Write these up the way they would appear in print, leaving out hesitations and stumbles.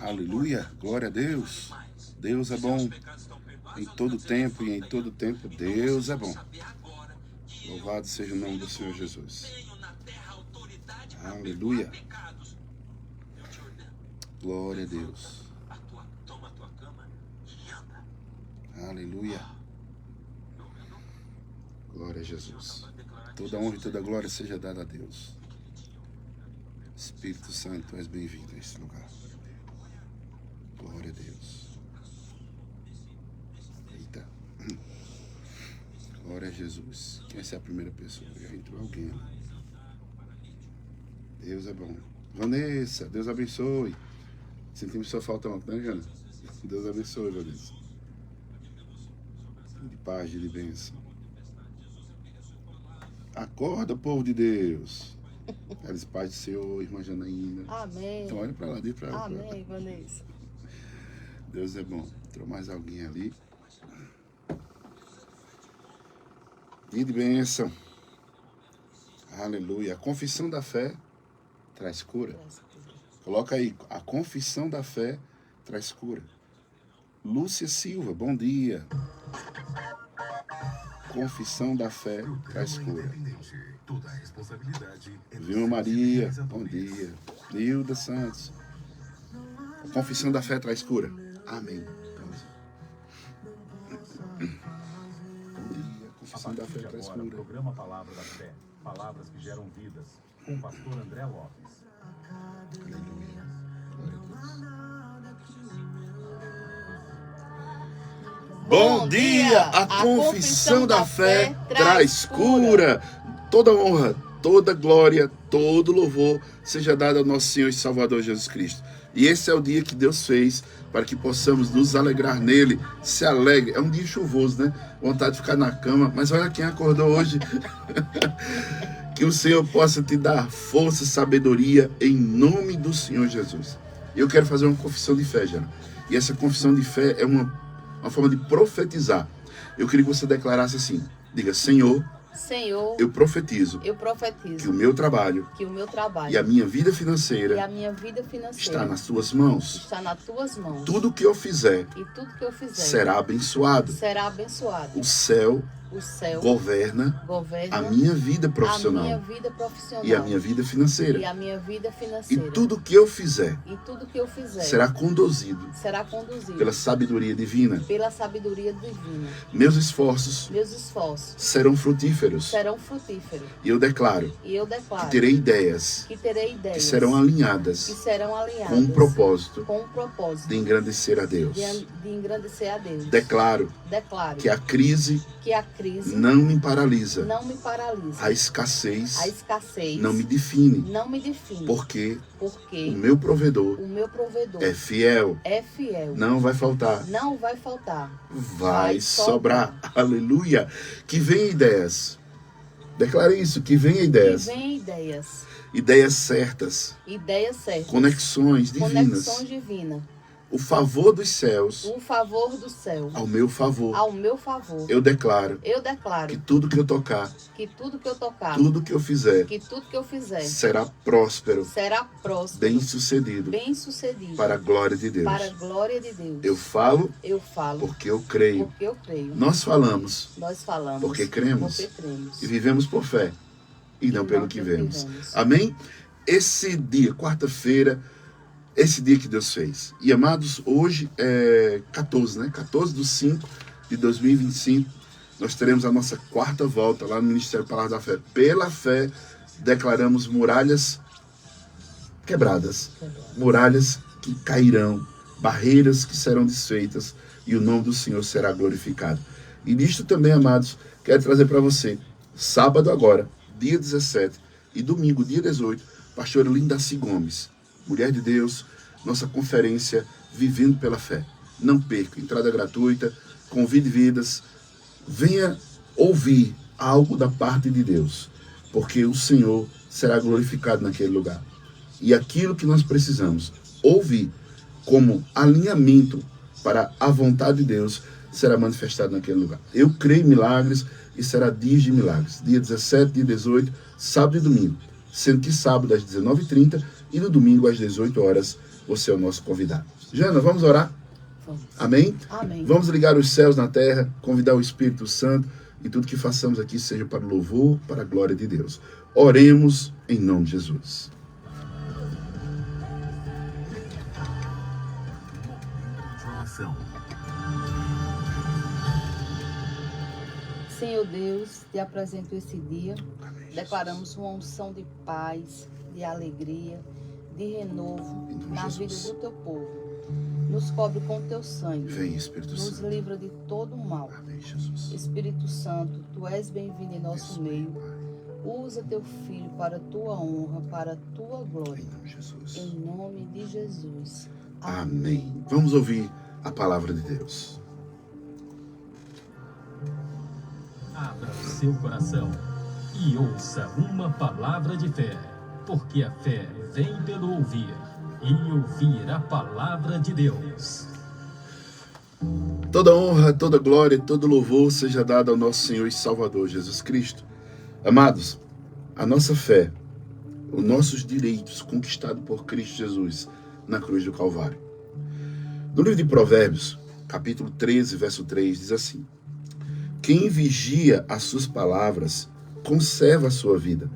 Aleluia, glória a Deus. Deus é bom em todo tempo e em todo tempo Deus é bom. Louvado seja o nome do Senhor Jesus. Aleluia. Glória a Deus. Aleluia. Glória a Jesus. Toda honra e toda glória seja dada a Deus. Espírito Santo, tu és bem-vindo a esse lugar. Glória a Deus. Eita. Glória a Jesus. Quem é essa primeira pessoa? Já entrou alguém. Deus é bom. Vanessa, Deus abençoe. Sentimos sua falta ontem, né, Jana? Deus abençoe, Vanessa. De paz, de bênção. Acorda, povo de Deus. Eles paz do Senhor, irmã Janaína. Amém. Então olha para lá, diz para lá. Amém, Vanessa. Deus é bom. Entrou mais alguém ali. Dia de bênção. Aleluia. A confissão da fé traz cura. Coloca aí, a confissão da fé traz cura. Lúcia Silva, bom dia. Confissão da fé traz cura. Vilma Maria, bom dia. Nilda Santos. A confissão da fé traz cura. Amém. Bom dia. A confissão da fé traz cura. Programa Palavra da Fé. Palavras que geram vidas. Com o pastor André Lopes. Aleluia. Glória a Deus. Bom dia! A confissão da fé traz cura. Toda honra, toda glória, todo louvor seja dado ao nosso Senhor e Salvador Jesus Cristo. E esse é o dia que Deus fez para que possamos nos alegrar nele. Se alegre. É um dia chuvoso, né? Vontade de ficar na cama. Mas olha quem acordou hoje. Que o Senhor possa te dar força e sabedoria em nome do Senhor Jesus. Eu quero fazer uma confissão de fé, Jana. E essa confissão de fé é uma forma de profetizar. Eu queria que você declarasse assim. Diga, Senhor, eu profetizo que o meu trabalho e a minha vida financeira está nas tuas mãos. Tudo que eu fizer será abençoado. O céu governa a minha vida profissional e a minha vida financeira. E tudo que eu fizer será conduzido pela sabedoria divina. Meus esforços serão frutíferos. E eu declaro que terei ideias que serão alinhadas com um propósito de engrandecer a Deus. Declaro que a crise não me paralisa. A escassez não me define. Porque o meu provedor é fiel. Não vai faltar. Vai sobrar. Aleluia. Que venha ideias. Declare isso. Que venha ideias. Ideias certas. Conexões divinas. O favor dos céus ao meu favor. Eu declaro que tudo que eu tocar, tudo que eu fizer, será próspero, bem sucedido, para a glória de Deus. Eu falo porque eu creio. Nós falamos porque cremos e vivemos por fé e não pelo que vemos. Amém? Esse dia, quarta-feira, esse dia que Deus fez. E amados, hoje é 14, né? 14/5/2025. Nós teremos a nossa quarta volta lá no Ministério Palavra da Fé. Pela fé, declaramos muralhas quebradas. Muralhas que cairão. Barreiras que serão desfeitas. E o nome do Senhor será glorificado. E nisto também, amados, quero trazer para você, sábado agora, dia 17, e domingo, dia 18, pastora Lindaci Gomes, mulher de Deus, nossa conferência Vivendo pela Fé. Não perca, entrada gratuita, convide vidas, venha ouvir algo da parte de Deus, porque o Senhor será glorificado naquele lugar. E aquilo que nós precisamos ouvir como alinhamento para a vontade de Deus será manifestado naquele lugar. Eu creio em milagres e será dias de milagres. Dia 17, dia 18, sábado e domingo. Sendo que sábado às 19h30 e no domingo às 18 horas você é o nosso convidado. Jana, vamos orar? Vamos. Amém? Amém. Vamos ligar os céus na terra, convidar o Espírito Santo e tudo que façamos aqui seja para o louvor, para a glória de Deus. Oremos em nome de Jesus. Senhor Deus, te apresento esse dia. Declaramos uma unção de paz, de alegria, de renovo na vida do teu povo. Nos cobre com teu sangue. Vem, Espírito Nos Santo. livra de todo o mal. Amém, Jesus. Espírito Santo, tu és bem-vindo em nosso meio. Usa teu filho para a tua honra, para a tua glória. Em nome de Jesus. Em nome de Jesus. Amém. Vamos ouvir a palavra de Deus. Abra o seu coração e ouça uma palavra de fé, porque a fé vem pelo ouvir, e ouvir a palavra de Deus. Toda honra, toda glória, todo louvor seja dado ao nosso Senhor e Salvador Jesus Cristo. Amados, a nossa fé, os nossos direitos conquistados por Cristo Jesus na cruz do Calvário. No livro de Provérbios, capítulo 13, verso 3, diz assim: quem vigia as suas palavras conserva a sua vida,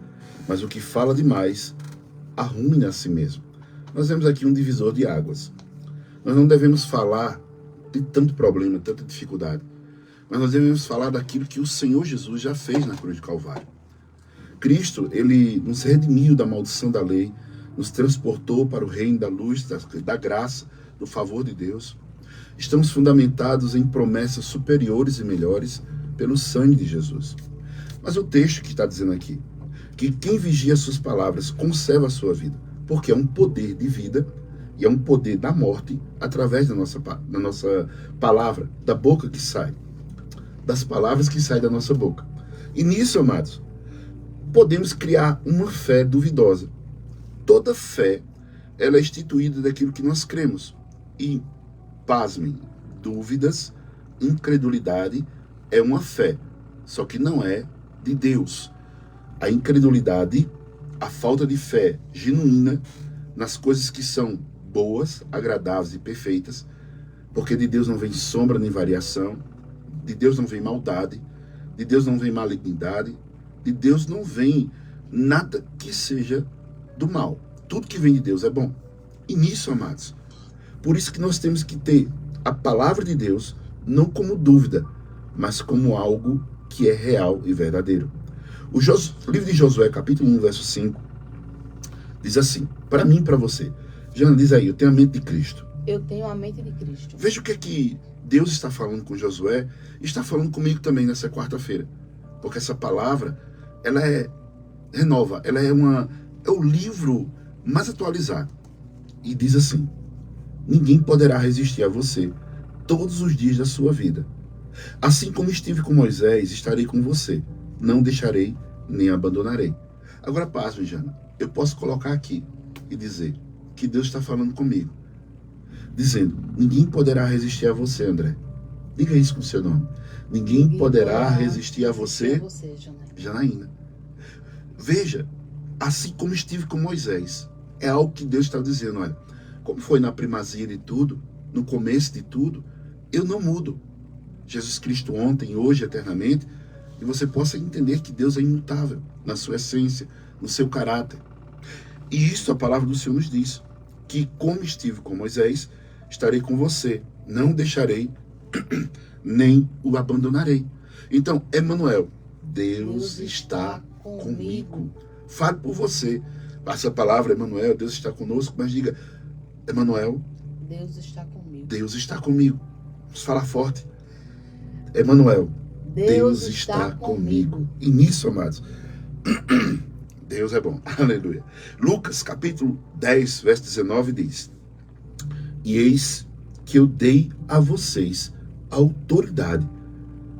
mas o que fala demais arruina a si mesmo. Nós vemos aqui um divisor de águas. Nós não devemos falar de tanto problema, tanta dificuldade, mas nós devemos falar daquilo que o Senhor Jesus já fez na cruz do Calvário. Cristo, ele nos redimiu da maldição da lei, nos transportou para o reino da luz, da graça, do favor de Deus. Estamos fundamentados em promessas superiores e melhores pelo sangue de Jesus. Mas o texto que está dizendo aqui, que quem vigia as suas palavras conserva a sua vida, porque é um poder de vida e é um poder da morte através da nossa palavra, da boca que sai, das palavras que saem da nossa boca. E nisso, amados, podemos criar uma fé duvidosa. Toda fé, ela é instituída daquilo que nós cremos. E, pasmem, dúvidas, incredulidade é uma fé, só que não é de Deus. A incredulidade, a falta de fé genuína nas coisas que são boas, agradáveis e perfeitas, porque de Deus não vem sombra nem variação, de Deus não vem maldade, de Deus não vem malignidade, de Deus não vem nada que seja do mal. Tudo que vem de Deus é bom. E nisso, amados, por isso que nós temos que ter a palavra de Deus não como dúvida, mas como algo que é real e verdadeiro. O livro de Josué, capítulo 1, verso 5, diz assim, para mim e para você. Jana, diz aí, eu tenho a mente de Cristo. Eu tenho a mente de Cristo. Veja o que é que Deus está falando com Josué e está falando comigo também nessa quarta-feira. Porque essa palavra, ela renova, ela é o livro mais atualizado. E diz assim, ninguém poderá resistir a você todos os dias da sua vida. Assim como estive com Moisés, estarei com você. Não deixarei, nem abandonarei. Agora, pasme, Jana. Eu posso colocar aqui e dizer que Deus está falando comigo. Dizendo, ninguém poderá resistir a você, André. Diga isso com o seu nome. Ninguém poderá resistir a você, Janaína. Veja, assim como estive com Moisés. É algo que Deus está dizendo, olha. Como foi na primazia de tudo, no começo de tudo, eu não mudo. Jesus Cristo ontem, hoje, eternamente, e você possa entender que Deus é imutável na sua essência, no seu caráter. E isso a palavra do Senhor nos diz, que como estive com Moisés, estarei com você, não deixarei, nem o abandonarei. Então, Emanuel, Deus está comigo. Fale por você. Essa palavra, Emanuel, Deus está conosco, mas diga, Emanuel, Deus está comigo. Deus está comigo. Vamos falar forte. Emanuel, Deus está comigo. E nisso, amados, Deus é bom. Aleluia. Lucas, capítulo 10, verso 19, diz: e eis que eu dei a vocês autoridade.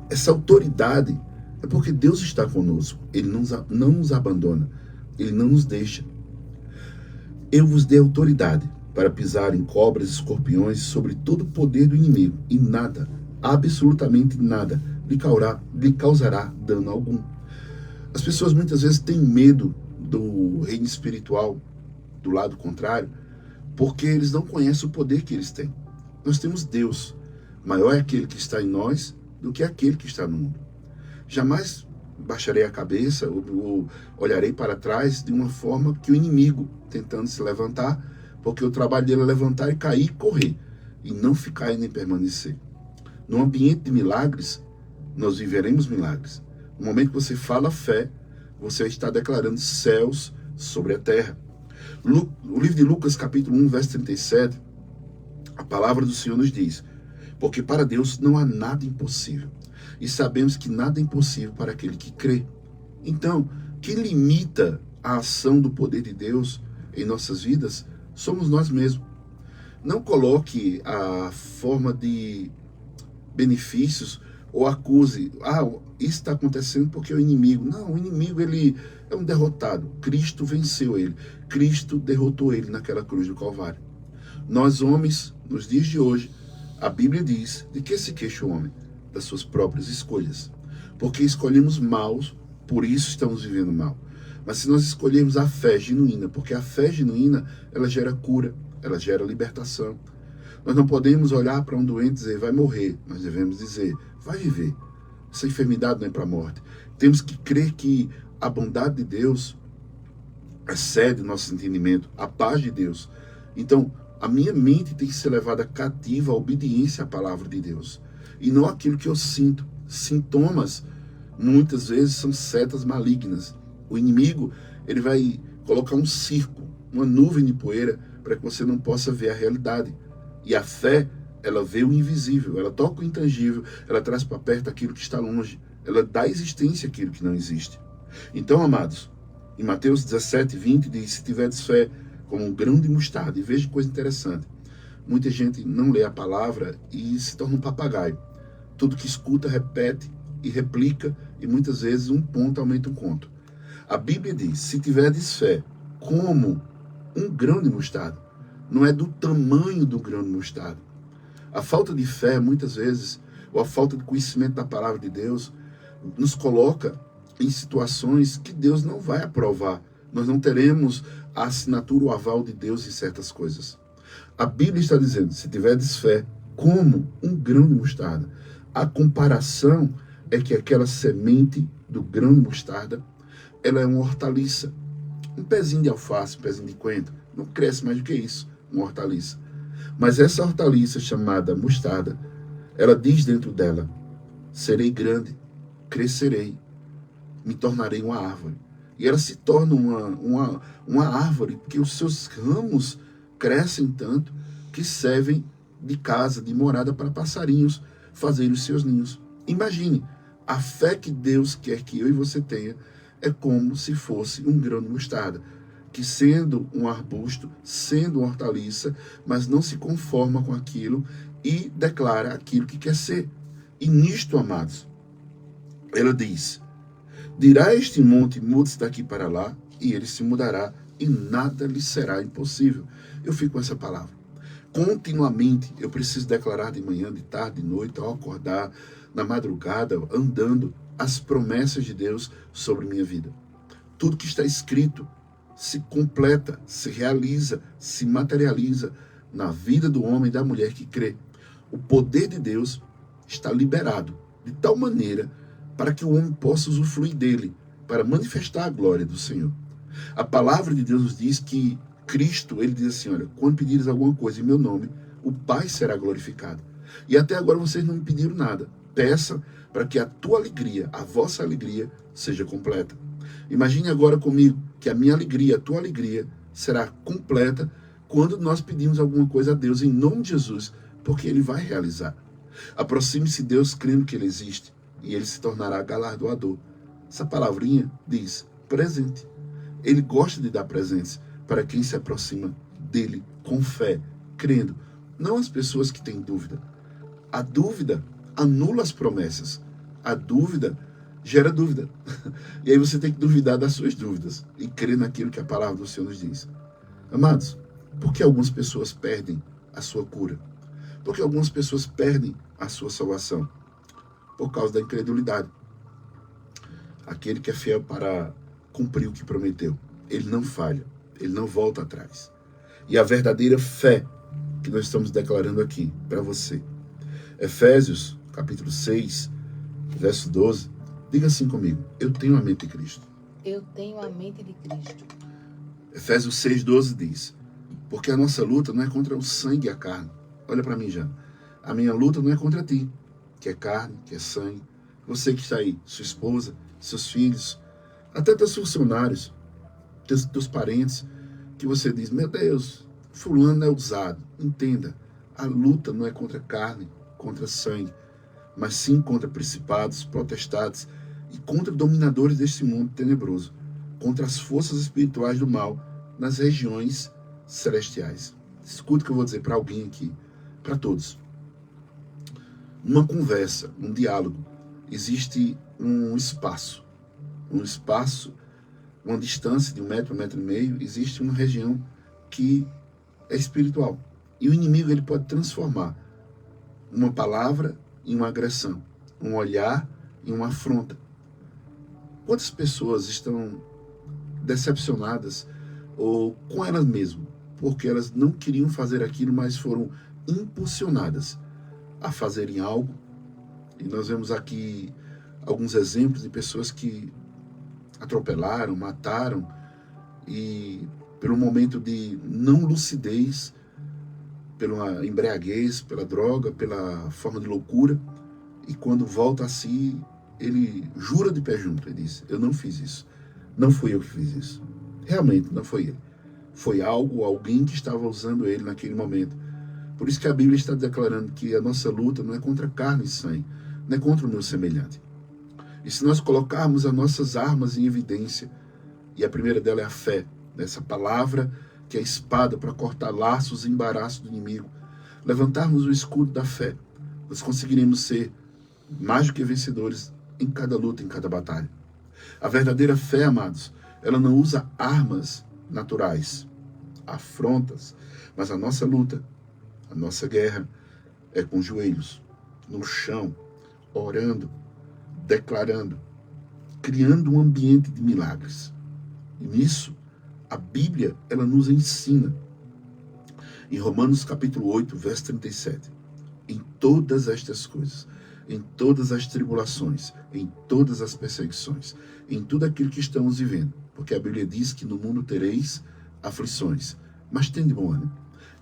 Essa autoridade é porque Deus está conosco. Ele não nos abandona. Ele não nos deixa. Eu vos dei autoridade para pisar em cobras, escorpiões, sobre todo o poder do inimigo, e nada, absolutamente nada, lhe causará dano algum. As pessoas muitas vezes têm medo do reino espiritual, do lado contrário, porque eles não conhecem o poder que eles têm. Nós temos Deus. Maior é aquele que está em nós do que aquele que está no mundo. Jamais baixarei a cabeça ou olharei para trás de uma forma que o inimigo tentando se levantar, porque o trabalho dele é levantar e cair e correr, e não ficar e nem permanecer. No ambiente de milagres, nós viveremos milagres. No momento que você fala fé, você está declarando céus sobre a terra. O livro de Lucas, capítulo 1, verso 37, a palavra do Senhor nos diz: porque para Deus não há nada impossível. E sabemos que nada é impossível para aquele que crê. Então, quem limita a ação do poder de Deus em nossas vidas somos nós mesmos. Não coloque a forma de benefícios ou acuse, isso está acontecendo porque é o inimigo. Não, o inimigo, ele é um derrotado. Cristo venceu ele. Cristo derrotou ele naquela cruz do Calvário. Nós, homens, nos dias de hoje, a Bíblia diz: de que se queixa o homem? Das suas próprias escolhas. Porque escolhemos maus, por isso estamos vivendo mal. Mas se nós escolhermos a fé genuína, porque a fé genuína, ela gera cura, ela gera libertação. Nós não podemos olhar para um doente e dizer: vai morrer. Nós devemos dizer: vai viver. Essa enfermidade não é para a morte. Temos que crer que a bondade de Deus excede nosso entendimento, a paz de Deus. Então, a minha mente tem que ser levada cativa à obediência à palavra de Deus. E não aquilo que eu sinto. Sintomas, muitas vezes, são setas malignas. O inimigo, ele vai colocar um circo, uma nuvem de poeira, para que você não possa ver a realidade. E a fé, ela vê o invisível, ela toca o intangível, ela traz para perto aquilo que está longe. Ela dá existência àquilo que não existe. Então, amados, em Mateus 17, 20, diz: se tiverdes fé como um grão de mostarda. E veja que coisa interessante. Muita gente não lê a palavra e se torna um papagaio. Tudo que escuta, repete e replica, e muitas vezes um ponto aumenta um conto. A Bíblia diz: se tiverdes fé como um grão de mostarda. Não é do tamanho do grão de mostarda. A falta de fé, muitas vezes, ou a falta de conhecimento da palavra de Deus, nos coloca em situações que Deus não vai aprovar. Nós não teremos a assinatura, o aval de Deus em certas coisas. A Bíblia está dizendo: se tiverdes fé como um grão de mostarda. A comparação é que aquela semente do grão de mostarda, ela é uma hortaliça. Um pezinho de alface, um pezinho de coentro, não cresce mais do que isso, uma hortaliça. Mas essa hortaliça chamada mostarda, ela diz dentro dela: serei grande, crescerei, me tornarei uma árvore. E ela se torna uma árvore, porque os seus ramos crescem tanto que servem de casa, de morada para passarinhos fazerem os seus ninhos. Imagine, a fé que Deus quer que eu e você tenha é como se fosse um grão de mostarda, que sendo um arbusto, sendo uma hortaliça, mas não se conforma com aquilo e declara aquilo que quer ser. E nisto, amados, ela diz: dirá este monte, mude-se daqui para lá, e ele se mudará, e nada lhe será impossível. Eu fico com essa palavra. Continuamente, eu preciso declarar de manhã, de tarde, de noite, ao acordar, na madrugada, andando, as promessas de Deus sobre minha vida. Tudo que está escrito se completa, se realiza, se materializa na vida do homem e da mulher que crê. O poder de Deus está liberado de tal maneira para que o homem possa usufruir dele, para manifestar a glória do Senhor. A palavra de Deus nos diz que Cristo, ele diz assim: olha, quando pedires alguma coisa em meu nome, o Pai será glorificado. E até agora vocês não me pediram nada. Peça para que a tua alegria, a vossa alegria, seja completa. Imagine agora comigo que a minha alegria, a tua alegria, será completa quando nós pedimos alguma coisa a Deus em nome de Jesus, porque Ele vai realizar. Aproxime-se de Deus crendo que Ele existe, e Ele se tornará galardoador. Essa palavrinha diz presente. Ele gosta de dar presentes para quem se aproxima dele com fé, crendo. Não as pessoas que têm dúvida. A dúvida anula as promessas. A dúvida gera dúvida. E aí você tem que duvidar das suas dúvidas e crer naquilo que a palavra do Senhor nos diz. Amados, por que algumas pessoas perdem a sua cura? Por que algumas pessoas perdem a sua salvação? Por causa da incredulidade. Aquele que é fiel para cumprir o que prometeu, ele não falha, ele não volta atrás. e a verdadeira fé que nós estamos declarando aqui para você. Efésios, capítulo 6, verso 12. Diga assim comigo: eu tenho a mente de Cristo. Eu tenho a mente de Cristo. Efésios 6, 12 diz: porque a nossa luta não é contra o sangue e a carne. Olha para mim, Jana. A minha luta não é contra ti, que é carne, que é sangue. Você que está aí, sua esposa, seus filhos, até teus funcionários, teus parentes, que você diz: meu Deus, fulano é usado. Entenda, a luta não é contra carne, contra sangue, mas sim contra principados, potestades e contra dominadores deste mundo tenebroso, contra as forças espirituais do mal nas regiões celestiais. Escuta o que eu vou dizer para alguém aqui, para todos. Numa conversa, num diálogo, existe um espaço, uma distância de 1 metro, 1,5 metros, existe uma região que é espiritual. E o inimigo ele pode transformar uma palavra em uma agressão, um olhar em uma afronta. Quantas pessoas estão decepcionadas ou com elas mesmas, porque elas não queriam fazer aquilo, mas foram impulsionadas a fazerem algo? E nós vemos aqui alguns exemplos de pessoas que atropelaram, mataram, e pelo momento de não lucidez, pela embriaguez, pela droga, pela forma de loucura, e quando volta a si, ele jura de pé junto, ele diz: eu não fiz isso, não fui eu que fiz isso, realmente não foi ele, foi alguém que estava usando ele naquele momento. Por isso que a Bíblia está declarando que a nossa luta não é contra carne e sangue, não é contra o meu semelhante. E se nós colocarmos as nossas armas em evidência, e a primeira dela é a fé, dessa palavra que é a espada para cortar laços e embaraços do inimigo, levantarmos o escudo da fé, nós conseguiremos ser mais do que vencedores em cada luta, em cada batalha. A verdadeira fé, amados, ela não usa armas naturais, afrontas, mas a nossa luta, a nossa guerra é com joelhos, no chão, orando, declarando, criando um ambiente de milagres. E nisso, a Bíblia, ela nos ensina. Em Romanos capítulo 8, verso 37. Em todas estas coisas, em todas as tribulações, em todas as perseguições, em tudo aquilo que estamos vivendo. Porque a Bíblia diz que no mundo tereis aflições, mas tende bom ânimo.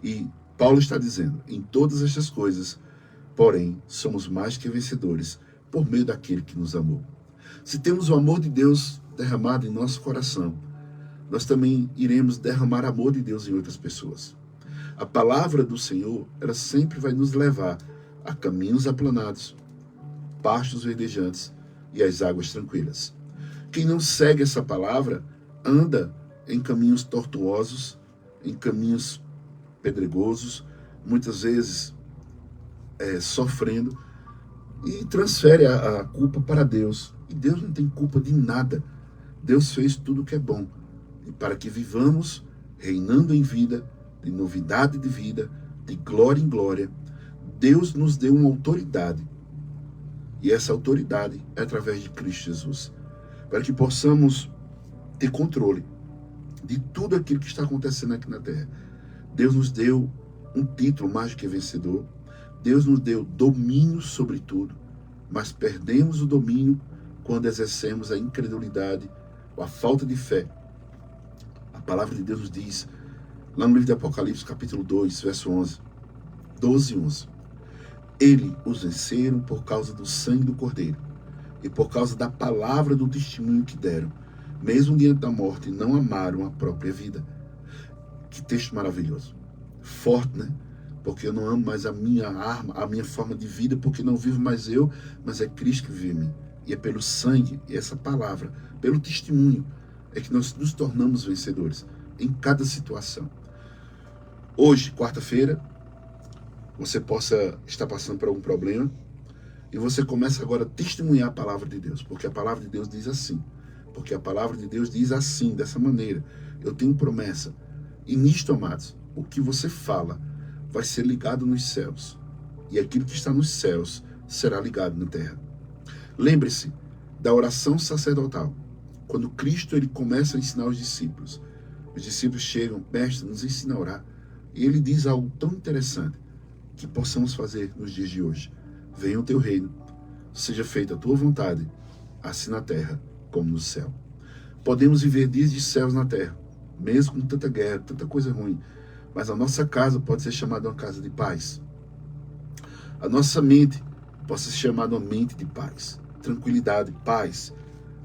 E Paulo está dizendo: em todas estas coisas, porém, somos mais que vencedores por meio daquele que nos amou. Se temos o amor de Deus derramado em nosso coração, nós também iremos derramar amor de Deus em outras pessoas. A palavra do Senhor, ela sempre vai nos levar a caminhos aplanados, pastos verdejantes e as águas tranquilas. Quem não segue essa palavra, anda em caminhos tortuosos, em caminhos pedregosos, muitas vezes sofrendo, e transfere a culpa para Deus. E Deus não tem culpa de nada. Deus fez tudo o que é bom, e para que vivamos reinando em vida, de novidade de vida, de glória em glória. Deus nos deu uma autoridade, e essa autoridade é através de Cristo Jesus, para que possamos ter controle de tudo aquilo que está acontecendo aqui na terra. Deus nos deu um título mais do que vencedor. Deus nos deu domínio sobre tudo, mas perdemos o domínio quando exercemos a incredulidade ou a falta de fé. A palavra de Deus nos diz, lá no livro de Apocalipse, capítulo 2, verso 11, 12 e 11. Ele os venceram por causa do sangue do Cordeiro e por causa da palavra do testemunho que deram. Mesmo diante da morte, não amaram a própria vida. Que texto maravilhoso. Forte, né? Porque eu não amo mais a minha arma, a minha forma de vida, porque não vivo mais eu, mas é Cristo que vive em mim. E é pelo sangue, e essa palavra, pelo testemunho, é que nós nos tornamos vencedores em cada situação. Hoje, quarta-feira, você possa estar passando por algum problema, e você começa agora a testemunhar a palavra de Deus, porque a palavra de Deus diz assim. Porque a palavra de Deus diz assim, dessa maneira. Eu tenho promessa. E nisto, amados, o que você fala vai ser ligado nos céus. E aquilo que está nos céus será ligado na terra. Lembre-se da oração sacerdotal. Quando Cristo ele começa a ensinar os discípulos. Os discípulos chegam, mestre, nos ensina a orar. E ele diz algo tão interessante que possamos fazer nos dias de hoje. Venha o teu reino, seja feita a tua vontade, assim na terra como no céu. Podemos viver dias de céus na terra, mesmo com tanta guerra, tanta coisa ruim, mas a nossa casa pode ser chamada uma casa de paz. A nossa mente pode ser chamada uma mente de paz, tranquilidade, paz.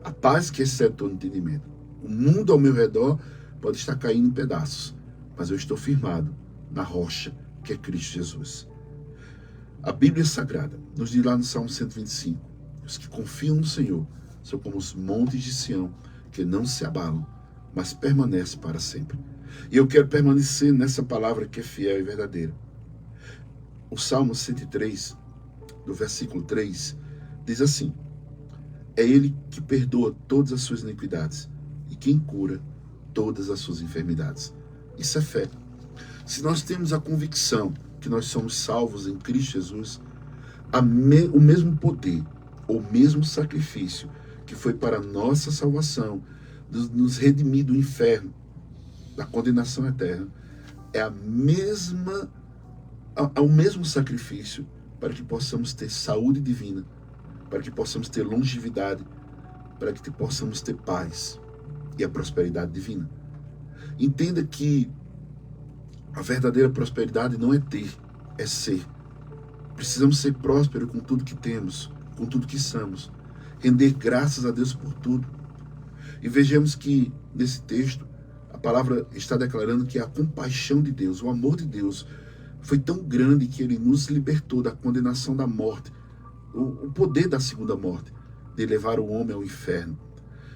A paz que excede todo entendimento. O mundo ao meu redor pode estar caindo em pedaços, mas eu estou firmado na rocha que é Cristo Jesus. A Bíblia Sagrada nos diz lá no Salmo 125, os que confiam no Senhor são como os montes de Sião, que não se abalam, mas permanecem para sempre. E eu quero permanecer nessa palavra que é fiel e verdadeira. O Salmo 103, do versículo 3, diz assim: é Ele que perdoa todas as suas iniquidades e quem cura todas as suas enfermidades. Isso é fé. Se nós temos a convicção que nós somos salvos em Cristo Jesus, o mesmo poder, o mesmo sacrifício que foi para a nossa salvação, nos redimir do inferno, da condenação eterna, é o mesmo sacrifício para que possamos ter saúde divina, para que possamos ter longevidade, para que possamos ter paz e a prosperidade divina. Entenda que a verdadeira prosperidade não é ter, é ser. Precisamos ser prósperos com tudo que temos, com tudo que somos. Render graças a Deus por tudo. E vejamos que nesse texto, a palavra está declarando que a compaixão de Deus, o amor de Deus, foi tão grande que Ele nos libertou da condenação da morte, o poder da segunda morte, de levar o homem ao inferno.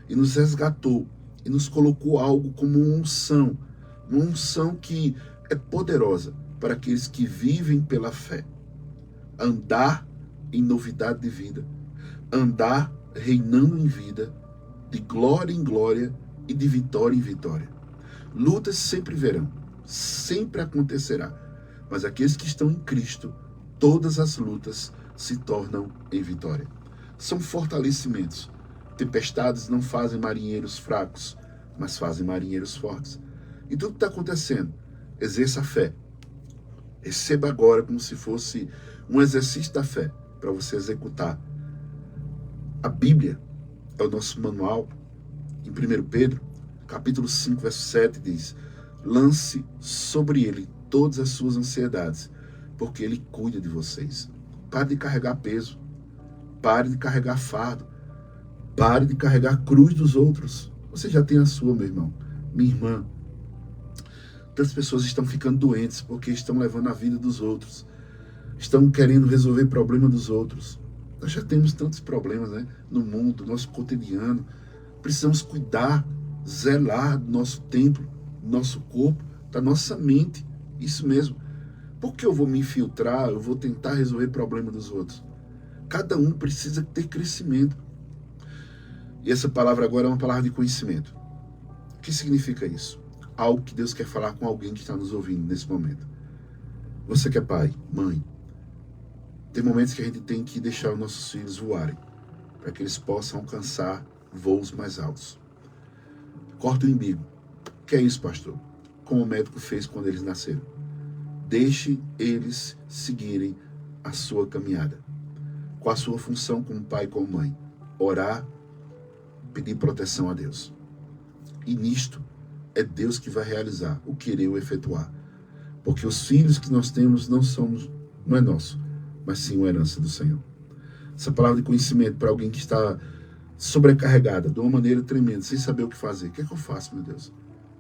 E nos resgatou, e nos colocou algo como uma unção que é poderosa para aqueles que vivem pela fé. Andar em novidade de vida, andar reinando em vida, de glória em glória e de vitória em vitória. Lutas sempre virão, sempre acontecerá, mas aqueles que estão em Cristo, todas as lutas se tornam em vitória. São fortalecimentos. Tempestades não fazem marinheiros fracos, mas fazem marinheiros fortes. E tudo que está acontecendo, exerça a fé. Receba agora como se fosse um exercício da fé para você executar. A Bíblia é o nosso manual. Em 1 Pedro, capítulo 5, verso 7, diz: lance sobre ele todas as suas ansiedades, porque ele cuida de vocês. Pare de carregar peso. Pare de carregar fardo. Pare de carregar a cruz dos outros. Você já tem a sua, meu irmão, minha irmã. Tantas pessoas estão ficando doentes porque estão levando a vida dos outros. Estão querendo resolver problema dos outros. Nós já temos tantos problemas, né, no mundo, no nosso cotidiano. Precisamos cuidar, zelar do nosso templo, do nosso corpo, da nossa mente. Isso mesmo. Por que eu vou me infiltrar, eu vou tentar resolver problema dos outros? Cada um precisa ter crescimento. E essa palavra agora é uma palavra de conhecimento. O que significa isso? Algo que Deus quer falar com alguém que está nos ouvindo nesse momento. Você que é pai, mãe, tem momentos que a gente tem que deixar os nossos filhos voarem, para que eles possam alcançar voos mais altos. Corta o umbigo. O que é isso, pastor? Como o médico fez quando eles nasceram. Deixe eles seguirem a sua caminhada. Qual a sua função como pai e como mãe? Orar, pedir proteção a Deus. E nisto é Deus que vai realizar o querer ou efetuar. Porque os filhos que nós temos não é nosso, mas sim uma herança do Senhor. Essa palavra de conhecimento para alguém que está sobrecarregada de uma maneira tremenda, sem saber o que fazer. O que é que eu faço, meu Deus?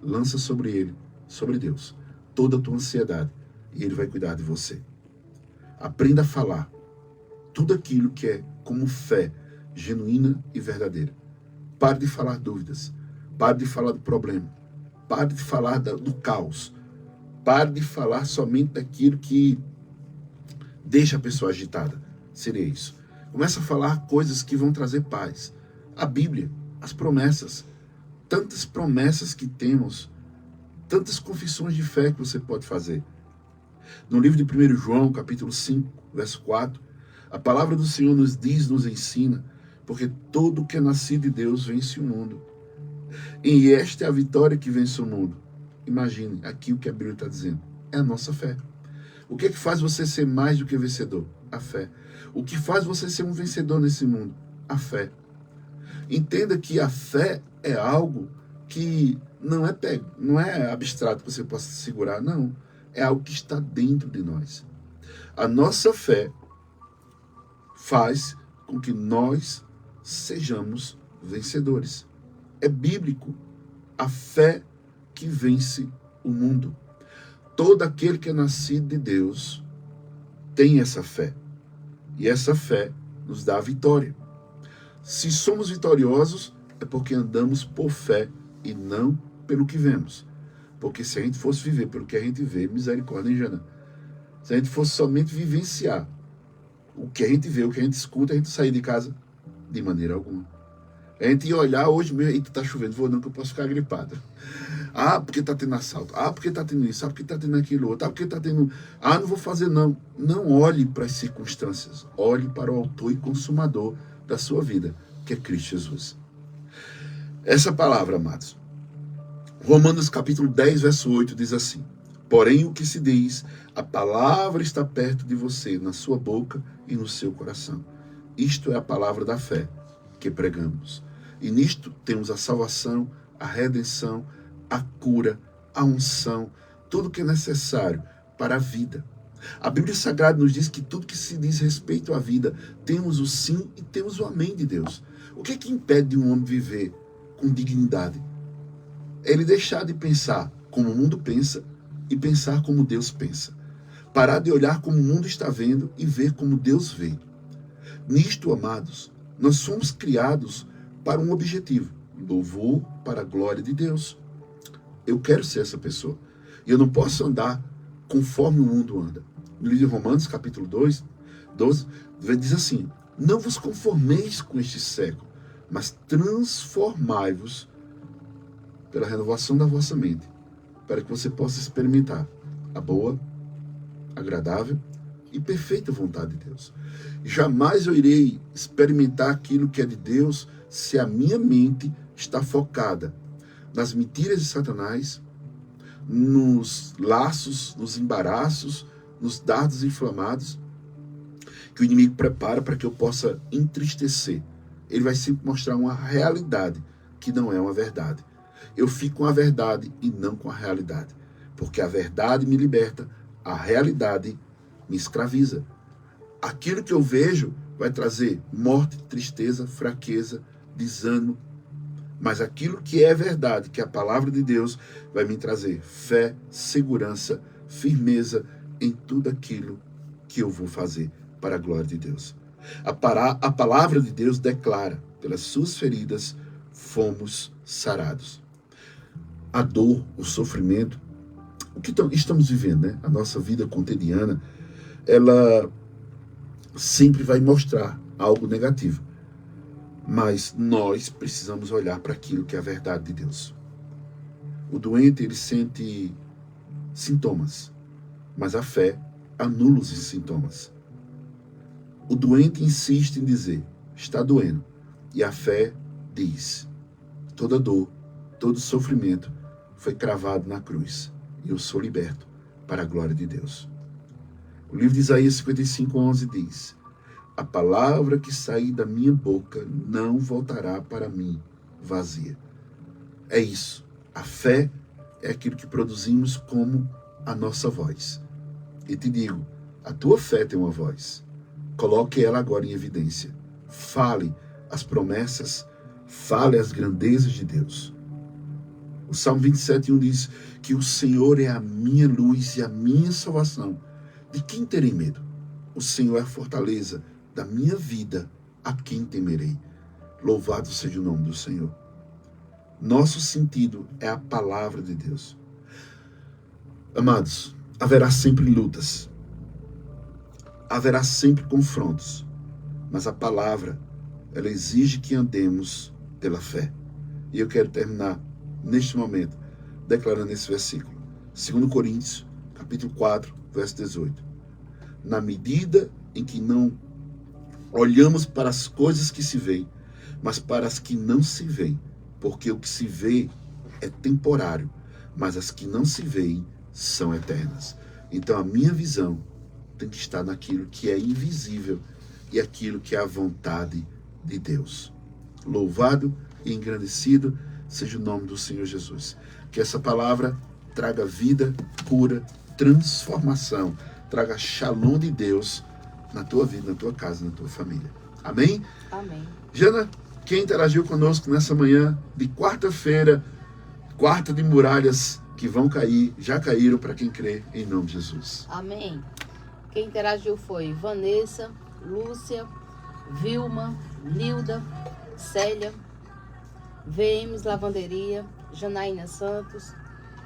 Lança sobre ele, sobre Deus, toda a tua ansiedade e Ele vai cuidar de você. Aprenda a falar tudo aquilo que é como fé genuína e verdadeira. Pare de falar dúvidas. Pare de falar do problema. Pare de falar do caos. Pare de falar somente daquilo que deixa a pessoa agitada. Seria isso. Começa a falar coisas que vão trazer paz. A Bíblia, as promessas. Tantas promessas que temos. Tantas confissões de fé que você pode fazer. No livro de 1 João, capítulo 5, verso 4, a palavra do Senhor nos diz, nos ensina, porque todo que é nascido de Deus vence o mundo. E esta é a vitória que vence o mundo. Imagine aqui o que a Bíblia está dizendo. É a nossa fé. O que é que faz você ser mais do que vencedor? A fé. O que faz você ser um vencedor nesse mundo? A fé. Entenda que a fé é algo que não é abstrato que você possa segurar, não. É algo que está dentro de nós. A nossa fé faz com que nós sejamos vencedores. É bíblico. A fé que vence o mundo. Todo aquele que é nascido de Deus tem essa fé. E essa fé nos dá a vitória. Se somos vitoriosos, é porque andamos por fé e não pelo que vemos. Porque se a gente fosse viver pelo que a gente vê, misericórdia, hein, Jana? Se a gente fosse somente vivenciar o que a gente vê, o que a gente escuta, a gente sair de casa de maneira alguma. A gente ia olhar hoje mesmo, eita, tá chovendo, vou não que eu posso ficar gripado. Ah, porque tá tendo assalto. Ah, porque tá tendo isso. Ah, porque tá tendo aquilo outro. Ah, porque tá tendo... Ah, não vou fazer não. Não olhe para as circunstâncias. Olhe para o autor e consumador da sua vida, que é Cristo Jesus. Essa palavra, amados. Romanos capítulo 10, verso 8 diz assim: porém o que se diz, a palavra está perto de você, na sua boca e no seu coração. Isto é a palavra da fé que pregamos. E nisto temos a salvação, a redenção, a cura, a unção, tudo que é necessário para a vida. A Bíblia Sagrada nos diz que tudo que se diz respeito à vida, temos o sim e temos o amém de Deus. O que é que impede de um homem viver com dignidade? Ele deixar de pensar como o mundo pensa e pensar como Deus pensa. Parar de olhar como o mundo está vendo e ver como Deus vê. Nisto, amados, nós fomos criados para um objetivo: louvor para a glória de Deus. Eu quero ser essa pessoa. E eu não posso andar conforme o mundo anda. No livro de Romanos, capítulo 12, diz assim: não vos conformeis com este século, mas transformai-vos pela renovação da vossa mente, para que você possa experimentar a boa, agradável e perfeita vontade de Deus. Jamais eu irei experimentar aquilo que é de Deus se a minha mente está focada nas mentiras de Satanás, nos laços, nos embaraços, nos dardos inflamados que o inimigo prepara para que eu possa entristecer. Ele vai sempre mostrar uma realidade que não é uma verdade. Eu fico com a verdade e não com a realidade, porque a verdade me liberta, a realidade me escraviza. Aquilo que eu vejo vai trazer morte, tristeza, fraqueza, desânimo. Mas aquilo que é verdade, que é a palavra de Deus, vai me trazer fé, segurança, firmeza em tudo aquilo que eu vou fazer para a glória de Deus. A palavra de Deus declara: pelas suas feridas fomos sarados. A dor, o sofrimento, o que estamos vivendo, né? A nossa vida cotidiana, ela sempre vai mostrar algo negativo. Mas nós precisamos olhar para aquilo que é a verdade de Deus. O doente, ele sente sintomas, mas a fé anula os sintomas. O doente insiste em dizer: está doendo. E a fé diz: toda dor, todo sofrimento foi cravado na cruz. E eu sou liberto para a glória de Deus. O livro de Isaías 55:11 diz: a palavra que sair da minha boca não voltará para mim vazia. É isso. A fé é aquilo que produzimos como a nossa voz. E te digo, a tua fé tem uma voz. Coloque ela agora em evidência. Fale as promessas, fale as grandezas de Deus. O Salmo 27:1 diz que o Senhor é a minha luz e a minha salvação. De quem terei medo? O Senhor é a fortaleza da minha vida, a quem temerei? Louvado seja o nome do Senhor. Nosso sentido é a palavra de Deus. Amados, haverá sempre lutas, haverá sempre confrontos, mas a palavra, ela exige que andemos pela fé. E eu quero terminar neste momento declarando esse versículo, 2 Coríntios, capítulo 4, verso 18. Na medida em que não olhamos para as coisas que se veem, mas para as que não se veem, porque o que se vê é temporário, mas as que não se veem são eternas. Então a minha visão tem que estar naquilo que é invisível e aquilo que é a vontade de Deus. Louvado e engrandecido seja o nome do Senhor Jesus. Que essa palavra traga vida, cura, transformação, traga shalom de Deus na tua vida, na tua casa, na tua família. Amém? Amém. Jana, quem interagiu conosco nessa manhã de quarta-feira, quarta de muralhas que vão cair, já caíram para quem crê em nome de Jesus. Amém. Quem interagiu foi Vanessa, Lúcia, Vilma, Nilda, Célia, VMs Lavanderia, Janaína Santos,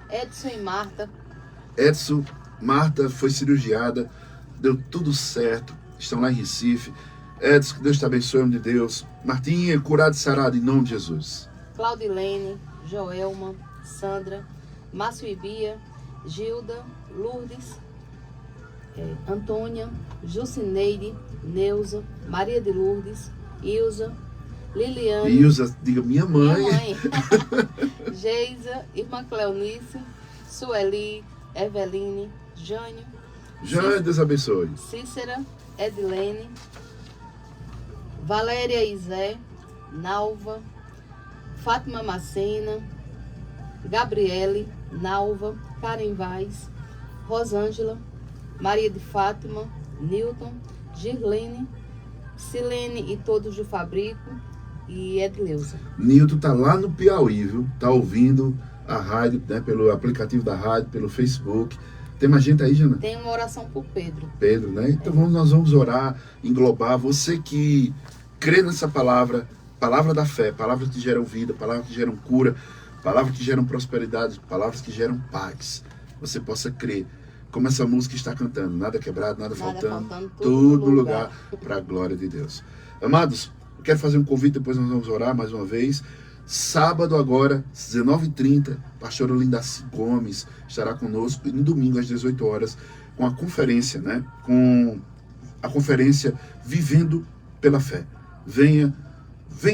Edson e Marta. Edson, Marta foi cirurgiada, deu tudo certo, estão lá em Recife. Edson, que Deus te abençoe, em nome de Deus. Martinha, curada e sarada, em nome de Jesus. Claudilene, Joelma, Sandra, Márcio e Bia, Gilda, Lourdes, Antônia, Jucineide, Neuza, Maria de Lourdes, Ilza, Liliane. Ilza, diga minha mãe. Minha mãe. Geisa, irmã Cleonice, Sueli, Eveline, Jânio. Jânio, Deus abençoe. Cícera, Edilene, Valéria Izé, Nalva, Fátima Macena, Gabriele, Nalva, Karen Vaz, Rosângela, Maria de Fátima, Newton, Girlene, Silene e todos do Fabrico e Edileuza. Nilton tá lá no Piauí, viu? Tá ouvindo a rádio, né, pelo aplicativo da rádio, pelo Facebook. Tem mais gente aí, Jana? Tem uma oração por Pedro. Pedro, né? Então nós vamos orar, englobar. Você que crê nessa palavra, palavra da fé, palavras que geram vida, palavras que geram cura, palavras que geram prosperidade, palavras que geram paz. Você possa crer. Como essa música está cantando, nada quebrado, nada faltando, todo lugar para a glória de Deus. Amados, eu quero fazer um convite, depois nós vamos orar mais uma vez. Sábado agora, 19h30, pastor Olinda Gomes estará conosco, e no domingo às 18 horas, com a conferência, né? Com a conferência Vivendo pela Fé. Venha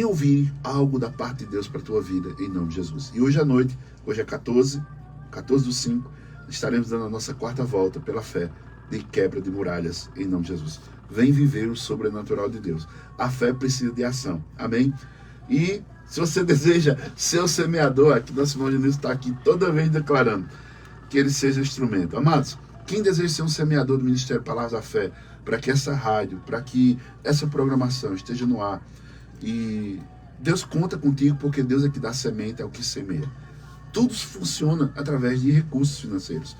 ouvir algo da parte de Deus para a tua vida, em nome de Jesus. E hoje à noite, hoje é 14/5, estaremos dando a nossa quarta volta pela fé de quebra de muralhas, em nome de Jesus. Vem viver o sobrenatural de Deus. A fé precisa de ação. Amém? E se você deseja ser o semeador, aqui nosso irmão Dionísio está aqui toda vez declarando que ele seja instrumento. Amados, quem deseja ser um semeador do Ministério Palavras da Fé, para que essa rádio, para que essa programação esteja no ar, e Deus conta contigo, porque Deus é que dá semente ao que semeia. Tudo funciona através de recursos financeiros.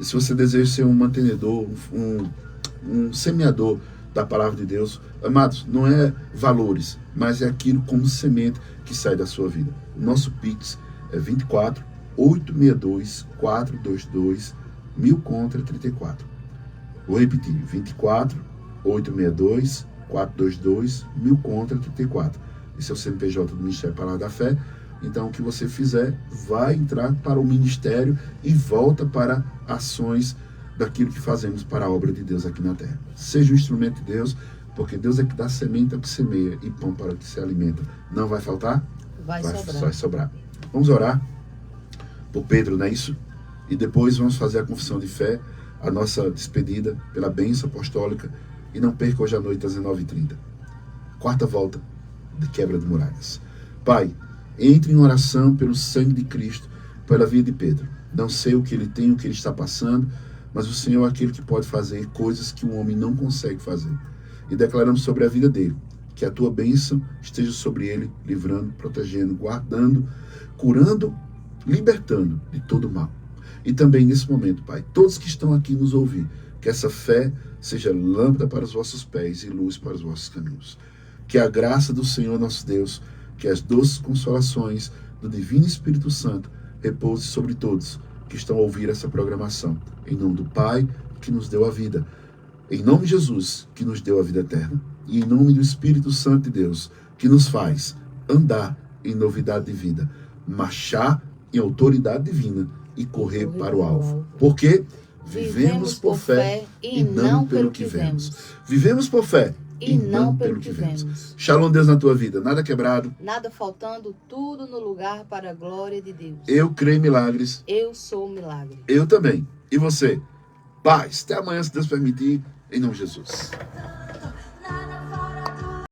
E se você deseja ser um mantenedor, um semeador da palavra de Deus, amados, não é valores, mas é aquilo como semente que sai da sua vida. O nosso Pix é 24 862 422 1000 contra 34. Vou repetir, 24 862 422 1000 contra 34. Esse é o CNPJ do Ministério Palavra da Fé. Então, o que você fizer vai entrar para o ministério e volta para ações daquilo que fazemos para a obra de Deus aqui na terra. Seja um instrumento de Deus, porque Deus é que dá semente ao que semeia e pão para o que se alimenta. Não vai faltar? Vai sobrar. Vamos orar por Pedro, não é isso? E depois vamos fazer a confissão de fé, a nossa despedida pela bênção apostólica. E não perca hoje à noite às 19h30. Quarta volta de quebra de muralhas. Pai, entre em oração pelo sangue de Cristo, pela vida de Pedro. Não sei o que ele tem, o que ele está passando, mas o Senhor é aquele que pode fazer coisas que um homem não consegue fazer. E declaramos sobre a vida dele, que a tua bênção esteja sobre ele, livrando, protegendo, guardando, curando, libertando de todo mal. E também nesse momento, Pai, todos que estão aqui nos ouvir, que essa fé seja lâmpada para os vossos pés e luz para os vossos caminhos. Que a graça do Senhor nosso Deus, que as doces consolações do Divino Espírito Santo repouse sobre todos que estão a ouvir essa programação. Em nome do Pai, que nos deu a vida. Em nome de Jesus, que nos deu a vida eterna. E em nome do Espírito Santo de Deus, que nos faz andar em novidade de vida, marchar em autoridade divina e correr para o alvo. Porque vivemos por fé e não pelo que vemos. Vivemos por fé e não pelo que vemos. Shalom, Deus, na tua vida. Nada quebrado. Nada faltando, tudo no lugar para a glória de Deus. Eu creio em milagres. Eu sou o milagre. Eu também. E você? Paz. Até amanhã, se Deus permitir. Em nome de Jesus.